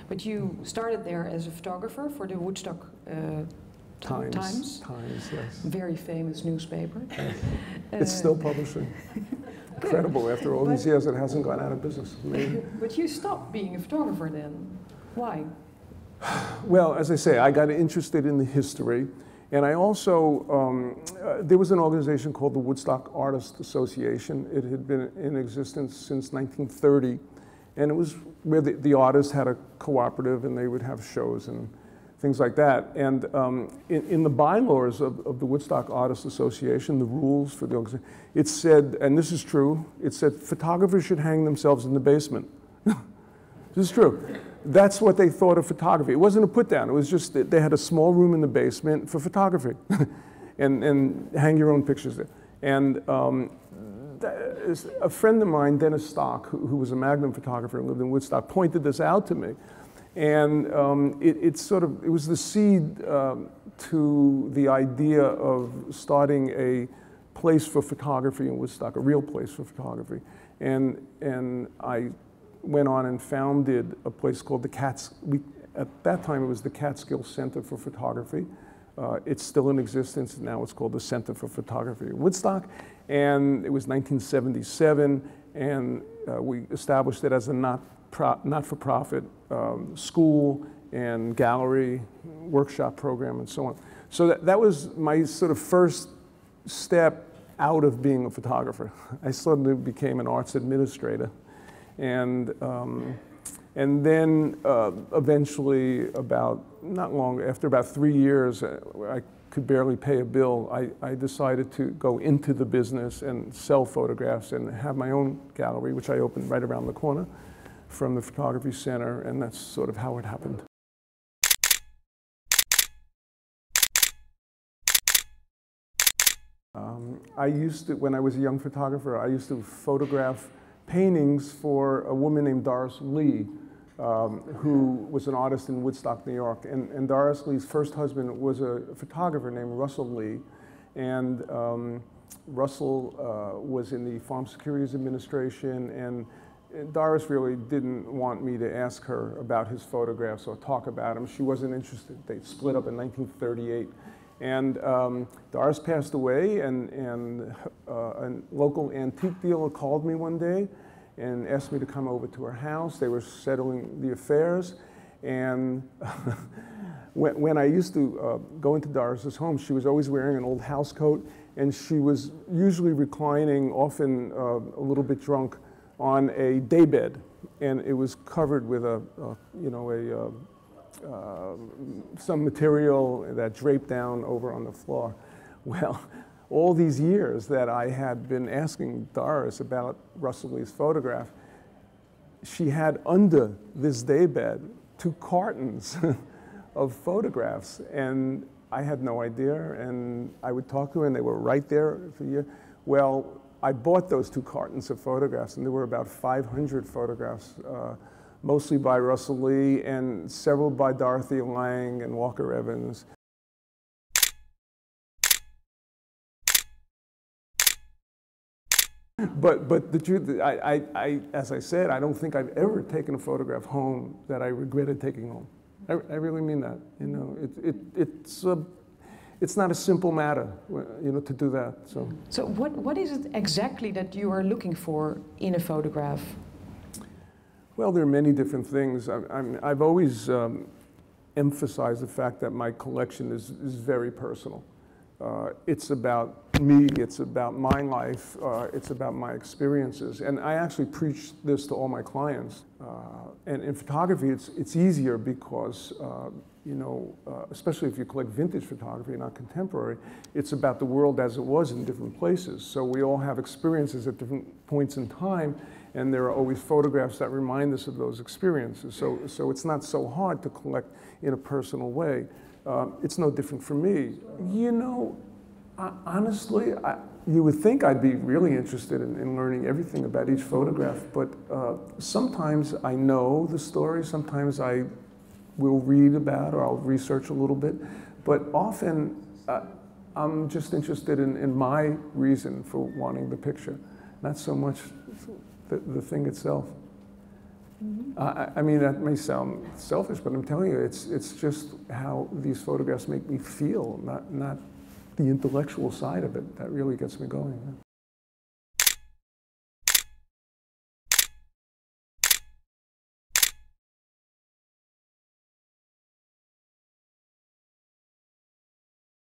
But you started there as a photographer for the Woodstock Times. Times, yes. Very famous newspaper. It's still publishing. Incredible, after all these years it hasn't gone out of business. But you stopped being a photographer then. Why? Well, as I say, I got interested in the history, and I also, there was an organization called the Woodstock Artists Association. It had been in existence since 1930, and it was where the artists had a cooperative and they would have shows and things like that. And in the bylaws of the Woodstock Artists Association, the rules for the organization, it said, and this is true, it said photographers should hang themselves in the basement. This is true. That's what they thought of photography. It wasn't a put down, it was just that they had a small room in the basement for photography and hang your own pictures there. And a friend of mine, Dennis Stock, who was a Magnum photographer and lived in Woodstock, pointed this out to me. And it was the seed to the idea of starting a place for photography in Woodstock, a real place for photography. And I went on and founded a place called at that time it was the Catskill Center for Photography. It's still in existence, now it's called the Center for Photography in Woodstock. And it was 1977, and we established it as a not-for-profit school and gallery, workshop program, and so on. So that was my sort of first step out of being a photographer. I sort of became an arts administrator. And then eventually, after about 3 years, I could barely pay a bill. I decided to go into the business and sell photographs and have my own gallery, which I opened right around the corner from the photography center, and that's sort of how it happened. I used to, when I was a young photographer, I used to photograph paintings for a woman named Doris Lee, who was an artist in Woodstock, New York. And Doris Lee's first husband was a photographer named Russell Lee. And Russell was in the Farm Securities Administration, and Doris really didn't want me to ask her about his photographs or talk about them. She wasn't interested. They split up in 1938. And Doris passed away, and a local antique dealer called me one day and asked me to come over to her house. They were settling the affairs. And when I used to go into Doris's home, she was always wearing an old house coat, and she was usually reclining, often a little bit drunk, on a daybed. And it was covered with some material that draped down over on the floor. Well, all these years that I had been asking Doris about Russell Lee's photograph, she had under this daybed 2 cartons of photographs, and I had no idea, and I would talk to her, and they were right there for a year. Well, I bought those 2 cartons of photographs, and there were about 500 photographs, mostly by Russell Lee, and several by Dorothy Lang and Walker Evans. But the truth, as I said, I don't think I've ever taken a photograph home that I regretted taking home. I really mean that. You know, it's not a simple matter, you know, to do that. So what is it exactly that you are looking for in a photograph? Well, there are many different things. I've always emphasized the fact that my collection is very personal. It's about me, it's about my life, it's about my experiences. And I actually preach this to all my clients. And in photography, it's easier because, you know, especially if you collect vintage photography, not contemporary, it's about the world as it was in different places. So we all have experiences at different points in time, and there are always photographs that remind us of those experiences. So it's not so hard to collect in a personal way. It's no different for me. You know, honestly, you would think I'd be really interested in learning everything about each photograph, but sometimes I know the story, sometimes I will read about or I'll research a little bit, but often I'm just interested in my reason for wanting the picture, not so much the thing itself. I mean, that may sound selfish, but I'm telling you, it's just how these photographs make me feel, not the intellectual side of it that really gets me going.